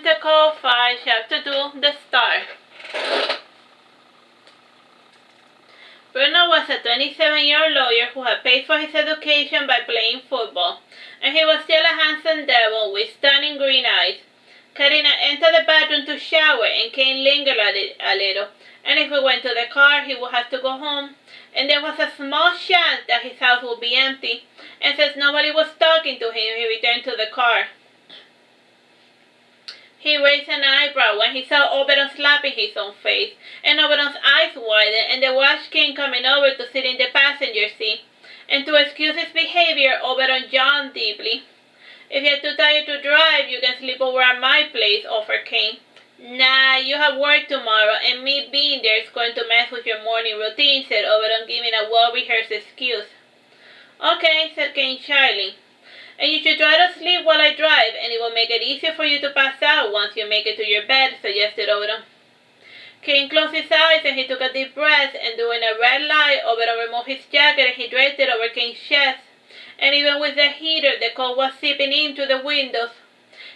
Pentacle 5, Chapter 2, The Star. Bruno was a 27-year-old lawyer who had paid for his education by playing football, and he was still a handsome devil with stunning green eyes. Karina entered the bathroom to shower, and Kain lingered a little, and if we went to the car, he would have to go home, and there was a small chance that his house would be empty, and since nobody was talking to him, he returned to the car. He raised an eyebrow when he saw Oberon slapping his own face, and Oberon's eyes widened, and they watched King coming over to sit in the passenger seat. And to excuse his behavior, Oberon yawned deeply. "If you're too tired to drive, you can sleep over at my place," offered King. "Nah, you have work tomorrow, and me being there is going to mess with your morning routine," said Oberon, giving a well-rehearsed excuse. "Okay," said King shyly. "And you should try to sleep while I drive, and it will make it easier for you to pass out once you make it to your bed," suggested Oberon. King closed his eyes and he took a deep breath, and doing a red light, Oberon removed his jacket and he draped it over King's chest. And even with the heater, the cold was seeping in through the windows.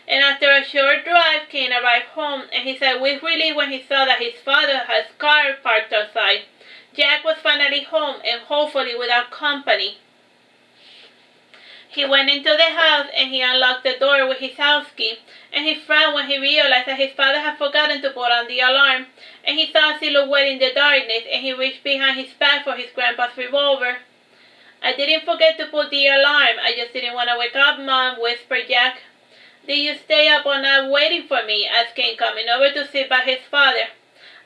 And after a short drive, King arrived home, and he sighed with relief when he saw that his father had his car parked outside. Jack was finally home, and hopefully without company. He went into the house and he unlocked the door with his house key, and he frowned when he realized that his father had forgotten to put on the alarm, and he saw a silhouette in the darkness, and he reached behind his back for his grandpa's revolver. "I didn't forget to put the alarm, I just didn't want to wake up, Mom," whispered Jack. "Did you stay up all night waiting for me?" asked King, coming over to sit by his father.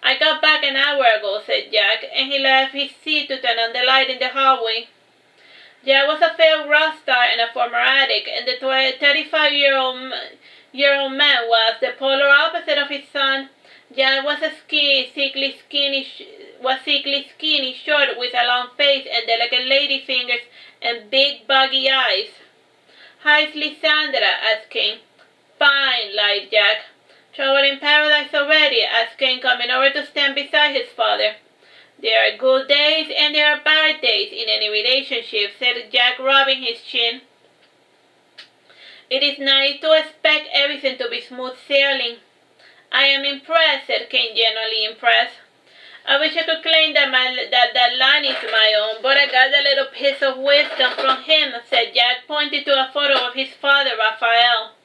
"I got back an hour ago," said Jack, and he left his seat to turn on the light in the hallway. Jack was a failed rock star and a former addict, and the 35-year-old man was the polar opposite of his son. Jack was sickly skinny, short, with a long face and delicate lady fingers and big buggy eyes. "How's Lysandra?" asked King. "Fine," lied Jack. "Trouble in paradise already?" asked King, coming over to stand beside his father. "There are good days and there are bad days in any relationship," said Jack, rubbing his chin. "It is naive to expect everything to be smooth sailing." "I am impressed," said King, genuinely impressed. "I wish I could claim that that line is my own, but I got a little piece of wisdom from him," said Jack, pointing to a photo of his father, Raphael.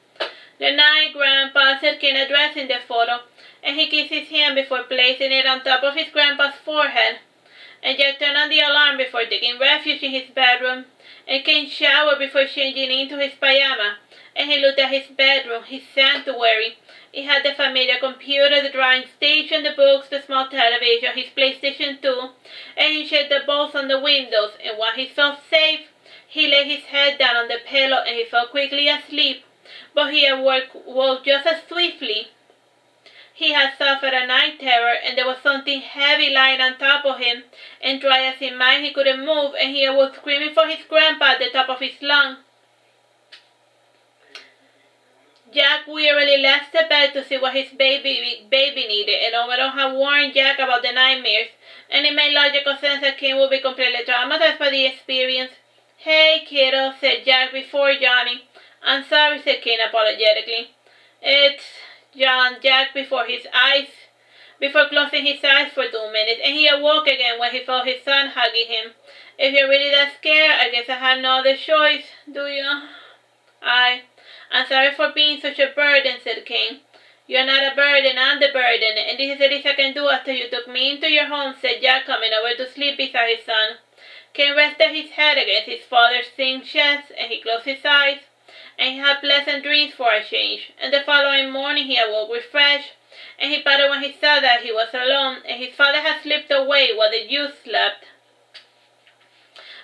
"Good night, Grandpa," said King, addressing the photo, and he kissed his hand before placing it on top of his grandpa's forehead. And Jack turned on the alarm before taking refuge in his bedroom, and King showered before changing into his pajama, and he looked at his bedroom, his sanctuary. It had the familiar computer, the drawing station, the books, the small television, his PlayStation 2, and he shut the bolts on the windows, and when he felt safe, he laid his head down on the pillow and he fell quickly asleep, but he woke just as swiftly. He had suffered a night terror, and there was something heavy lying on top of him, and dry as in mind he couldn't move, and he awoke screaming for his grandpa at the top of his lungs. Jack wearily left the bed to see what his baby needed, and Oberon had warned Jack about the nightmares, and it made logical sense that King would be completely traumatized by the experience. "Hey, kiddo," said Jack before yawning. "I'm sorry," said King apologetically. "It's yawned Jack before closing his eyes for 2 minutes, and he awoke again when he felt his son hugging him. "If you're really that scared, I guess I have no other choice, do you?" "I'm sorry for being such a burden," said King. "You're not a burden, I'm the burden, and this is the least I can do after you took me into your home," said Jack, coming over to sleep beside his son. King rested his head against his father's thin chest, and he closed his eyes, and he had pleasant dreams for a change. And the following morning he awoke refreshed, and he patted when he saw that he was alone, and his father had slipped away while the youth slept.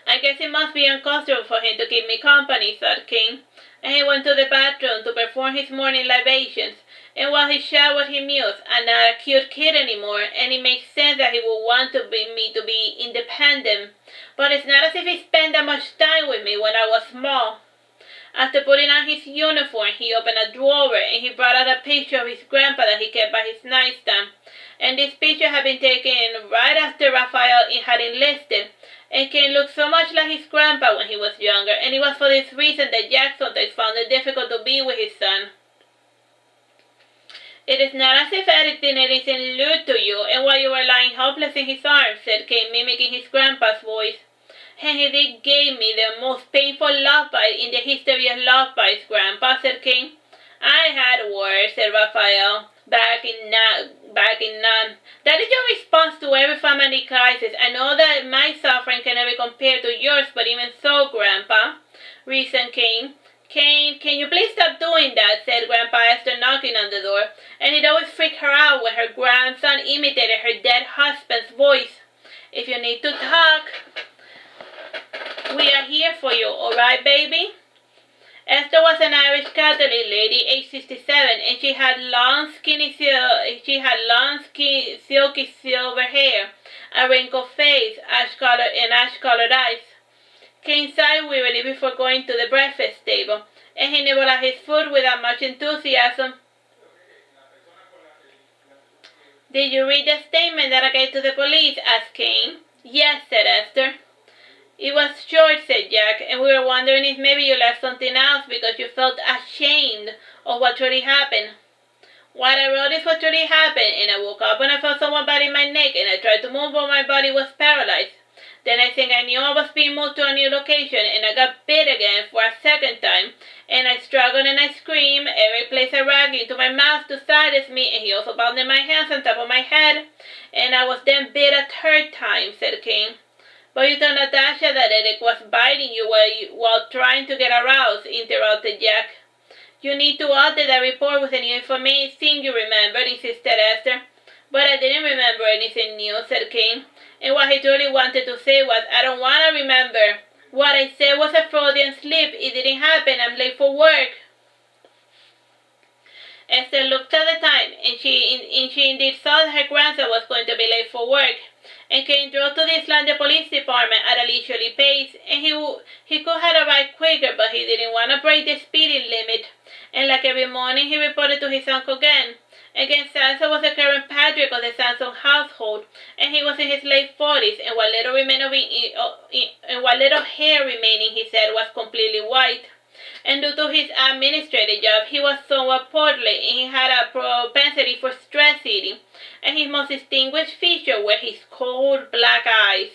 "I guess it must be uncomfortable for him to keep me company," thought King, and he went to the bathroom to perform his morning libations, and while he showered he mused, "I'm not a cute kid anymore, and it makes sense that he would want me to be independent, but it's not as if he spent that much time with me when I was small." After putting on his uniform, he opened a drawer and he brought out a picture of his grandpa that he kept by his nightstand. And this picture had been taken right after Raphael had enlisted, and King looked so much like his grandpa when he was younger, and it was for this reason that Jack sometimes found it difficult to be with his son. It is not as if anything isn't lewd to you, and while you were lying helpless in his arms, said Kain, mimicking his grandpa's voice. And he did give me the most painful love bite in the history of love bites, Grandpa, said Kain. I had worse, said Raphael, back in none. That is your response to every family crisis. I know that my suffering can never compare to yours, but even so, Grandpa, reasoned Kain. Kain, can you please stop doing that, said Grandpa Esther, knocking on the door. And it always freaked her out when her grandson imitated her dead husband's voice. If you need to talk, we are here for you, all right, baby? Esther was an Irish Catholic lady, aged 67, and she had long, silky silver hair, a wrinkled face, ash-colored eyes. Kain sighed wearily before going to the breakfast table, and he nibbled at his food without much enthusiasm. Did you read the statement that I gave to the police? Asked Kain. Yes, said Esther. It was short, said Jack, and we were wondering if maybe you left something else because you felt ashamed of what truly happened. What I wrote is what truly happened, and I woke up when I felt someone biting my neck, and I tried to move, but my body was paralyzed. Then I think I knew I was being moved to a new location, and I got bit again for a second time, and I struggled and I screamed. Every place I ran into my mouth to silence me, and he also bounded my hands on top of my head, and I was then bit a third time, said Kain. But you told Natasha that Eric was biting you while trying to get aroused, interrupted Jack. You need to update that report with the new information you remembered, insisted Esther. But I didn't remember anything new, said Kain. And what he truly wanted to say was, I don't want to remember. What I said was a Freudian slip. It didn't happen. I'm late for work. Esther looked at the time, and she indeed saw that her grandson was going to be late for work. And Kain drove to the Islanda Police Department at a leisurely pace, and he could have arrived quicker, but he didn't want to break the speeding limit. And like every morning, he reported to his uncle again. Again, Sanson was the current patriarch of the Sanson household, and he was in his late 40s, and what little hair remained in his head was completely white. And due to his administrative job, he was somewhat portly, and he had a propensity for stress eating, and his most distinguished feature were his cold black eyes.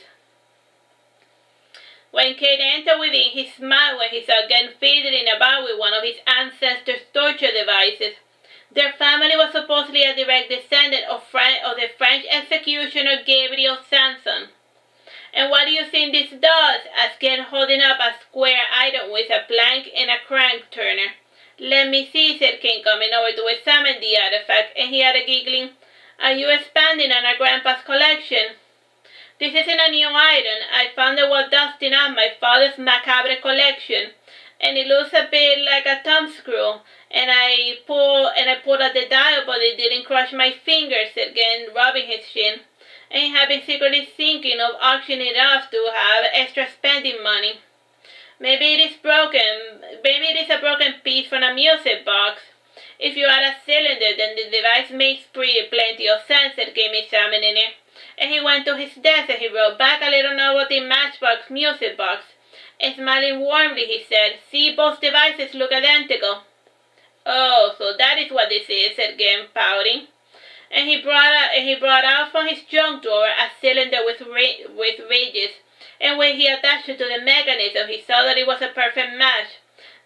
When Kain entered within, he smiled when he saw Gen fiddling about with one of his ancestors' torture devices. Their family was supposedly a direct descendant of the French executioner Gabriel Sanson. And what do you think this does? Asked Gen, holding up a square item with a plank and a crank turner. Let me see, said Kain, coming over to examine the artifact, and he added, giggling, Are you expanding on our grandpa's collection? This isn't a new item. I found it while dusting out my father's macabre collection, and it looks a bit like a thumbscrew. And I pulled at the dial, but it didn't crush my fingers, said Gen, rubbing his chin. And he had been secretly thinking of auctioning it off to have extra spending money. Maybe it is broken. Maybe it is a broken piece from a music box. If you add a cylinder, then the device makes plenty of sense, said Kain, examining it. And he went to his desk and he wrote back a little note about the Matchbox music box. And smiling warmly, he said, See, both devices look identical. Oh, so that is what this is, said Gen, pouting. And he brought out from his junk drawer a cylinder with ridges, and when he attached it to the mechanism, he saw that it was a perfect match.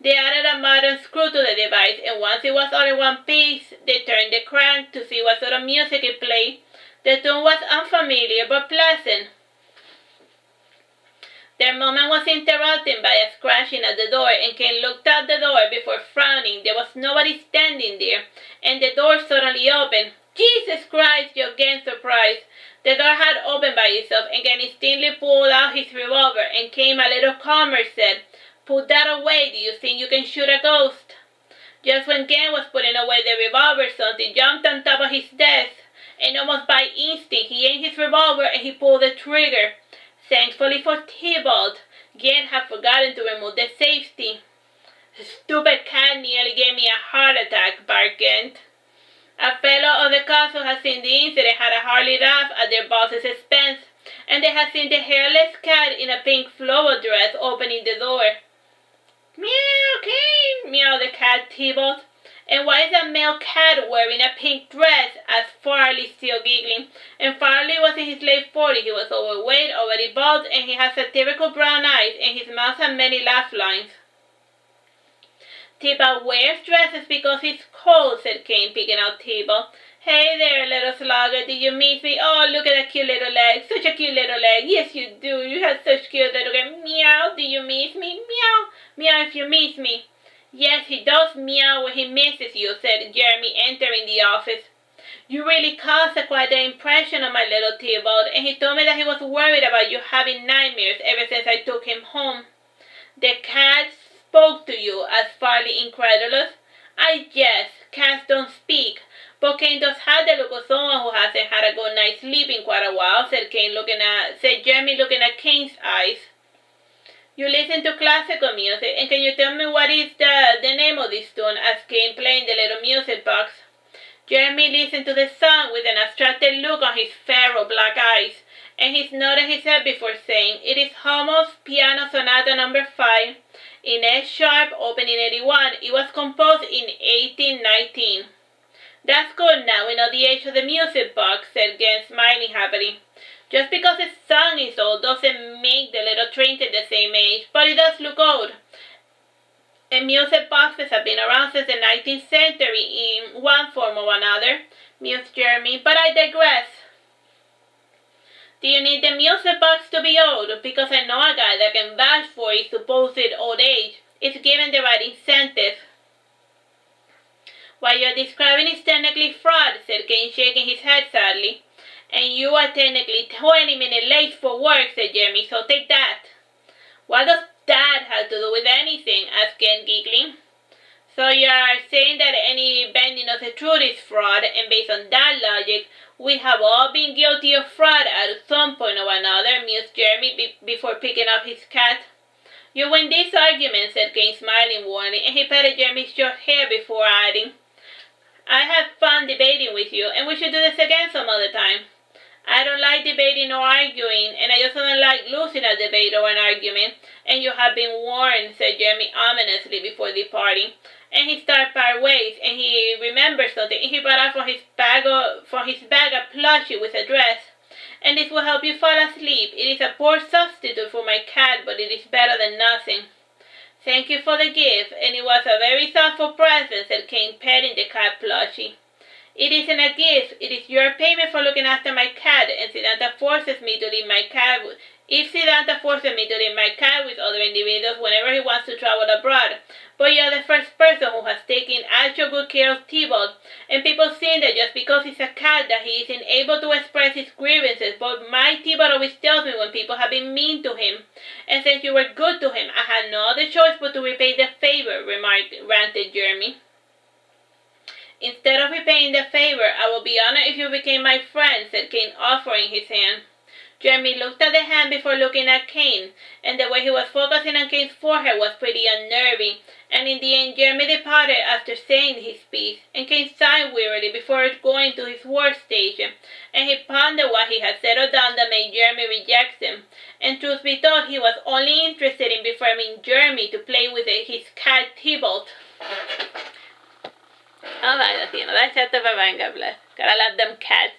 They added a modern screw to the device, and once it was all in one piece, they turned the crank to see what sort of music it played. The tune was unfamiliar but pleasant. Their moment was interrupted by a scratching at the door, and Kain looked out the door before frowning. There was nobody standing there, and the door suddenly opened. Jesus Christ, yelled Gen, surprised. The door had opened by itself, and Gen instantly pulled out his revolver, and Kain, a little calmer, said, Put that away. Do you think you can shoot a ghost? Just when Gen was putting away the revolver, something jumped on top of his desk, and almost by instinct he aimed his revolver and he pulled the trigger. Thankfully for Tybalt, Gen had forgotten to remove the safety. Stupid cat nearly gave me a heart attack, barked Gen. A fellow of the castle had seen the incident, had a hearty laugh at their boss's expense, and they had seen the hairless cat in a pink flower dress opening the door. Meow, Kain, meowed the cat Tybalt, And why is a male cat wearing a pink dress? Asked Farley, still giggling. And Farley was in his late 40s. He was overweight, already bald, and he had satirical brown eyes, and his mouth had many laugh lines. Tybalt wears dresses because it's cold, said Kain, picking out Tybalt. Hey there, little slugger, did you miss me? Oh, look at that cute little leg. Such a cute little leg. Yes, you do. You have such cute little leg. Meow, do you miss me? Meow. Meow if you miss me. Yes, he does meow when he misses you, said Jeremy, entering the office. You really caused quite an impression on my little Tybalt, and he told me that he was worried about you having nightmares ever since I took him home. The cat spoke to you, asked Farley, incredulous. I guess. Cats don't speak. But Kain does have the look of someone who hasn't had a good night's sleep in quite a while, said Jeremy, looking at Kain's eyes. You listen to classical music, and can you tell me what is the name of this tune? Asked Kain, playing the little music box. Jeremy listened to the song with an abstracted look on his feral black eyes, and he nodded his head before saying, It is Hummel's Piano Sonata No. 5, in F sharp, opening 81. It was composed in 1819. That's good now, we know the age of the music box, said Gen, smiling happily. Just because the song is old doesn't make the little trinket the same age, but it does look old. And music boxes have been around since the 19th century in one form or another, mused Jeremy, but I digress. Do you need the music box to be old? Because I know a guy that can vouch for his supposed old age. It's given the right incentive. What you're describing is technically fraud, said Kain, shaking his head sadly. And you are technically 20 minutes late for work, said Jeremy, so take that. What does that have to do with anything? Asked Ken, giggling. So you are saying that any bending of the truth is fraud, and based on that logic, we have all been guilty of fraud at some point or another, mused Jeremy before picking up his cat. You win this argument, said Kain, smiling warmly, and he patted Jeremy's short hair before adding, I had fun debating with you, and we should do this again some other time. I don't like debating or arguing, and I also don't like losing a debate or an argument, and you have been warned, said Jeremy ominously before departing. And he started part ways, and he remembered something, and he brought out from his bag a plushie with a dress. And this will help you fall asleep. It is a poor substitute for my cat, but it is better than nothing. Thank you for the gift, and it was a very thoughtful present, said Kain, petting the cat plushie. It isn't a gift, it is your payment for looking after my cat, and Siddhanta forces me to leave my cat with other individuals whenever he wants to travel abroad. But you're the first person who has taken actual good care of Tybalt, and people think that just because he's a cat that he isn't able to express his grievances, but my Tybalt always tells me when people have been mean to him. And since you were good to him, I had no other choice but to repay the favor, ranted Jeremy. Instead of repaying the favor, I will be honored if you became my friend, said Kain, offering his hand. Jeremy looked at the hand before looking at Kain, and the way he was focusing on Kain's forehead was pretty unnerving, and in the end Jeremy departed after saying his piece, and Kain sighed wearily before going to his workstation, and he pondered what he had settled down that made Jeremy reject him, and truth be told, he was only interested in befriending Jeremy to play with his cat Tybalt. Alright, that's the end of that chapter. Bye-bye, God bless. Gotta love them cats.